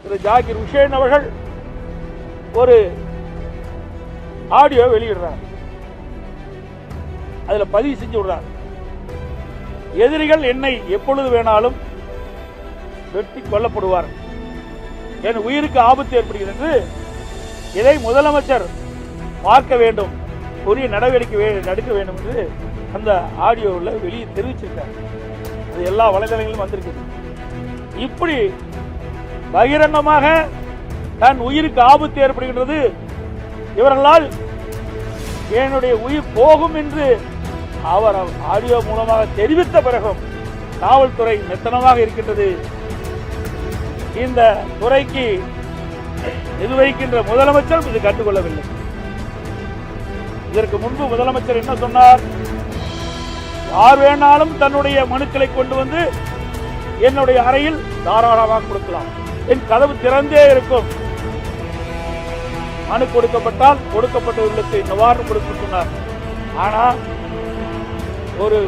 திரு ஜாகிர் உசேன் அவர்கள் ஒரு ஆடியோ வெளியிடுறார். அதுல பதிவு செஞ்சு விடுறார், எதிரிகள் என்னை எப்பொழுது வேணாலும் வெட்டி கொல்லப்படுவார், என் உயிருக்கு ஆபத்து ஏற்படுகிறது, இதை முதலமைச்சர் பார்க்க வேண்டும், உரிய நடவடிக்கை எடுக்க வேண்டும் என்று அந்த ஆடியோவில் வெளியே தெரிவிச்சிருக்கார். அது எல்லா வலைதளங்களிலும் வந்திருக்குது. இப்படி பகிரங்கமாக தன் உயிருக்கு ஆபத்து ஏற்படுகின்றது, இவர்களால் என்னுடைய உயிர் போகும் என்று அவர் ஆடியோ மூலமாக தெரிவித்த பிறகும் காவல்துறை மெத்தனமாக இருக்கின்றது. இந்த துறைக்கு நிர்வகிக்கின்ற முதலமைச்சர் இது கண்டுகொள்ளவில்லை. இதற்கு முன்பு முதலமைச்சர் என்ன சொன்னார்? யார் வேணாலும் தன்னுடைய மனுக்களை கொண்டு வந்து என்னுடைய அறையில் தாராளமாக கொடுக்கலாம், என் கதவு திறந்தே இருக்கும், மனு கொடுக்கப்பட்டால் கொடுக்கப்பட்டவர்களுக்கு நிவாரணம் கொடுக்க சொன்னார். ஆனால் ஒரு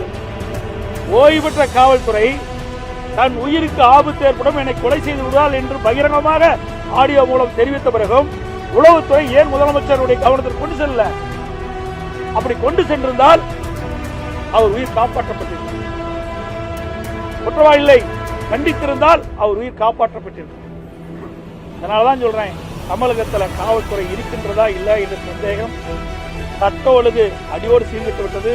ஓய்வு பெற்ற காவல்துறை தன் உயிருக்கு ஆபத்து ஏற்படும், என்னை கொலை செய்து விடுவார் என்று பகிரங்கமாக ஆடியோ மூலம் தெரிவித்த பிறகும் உளவுத்துறை ஏன் முதலமைச்சருடைய கவனத்தில் கொண்டு செல்ல? அப்படி கொண்டு சென்றிருந்தால் அவர் உயிர் காப்பாற்றப்பட்டிருக்கும். குற்றவாளிகளை கண்டித்திருந்தால் அவர் உயிர் காப்பாற்றப்பட்டிருக்கும். அதனாலதான் சொல்றேன், தமிழகத்தில் காவல்துறை இருக்கின்றதா இல்லை என்ற சந்தேகம். சட்ட ஒழுங்கு அடியோடு சீர்கிட்டு விட்டது.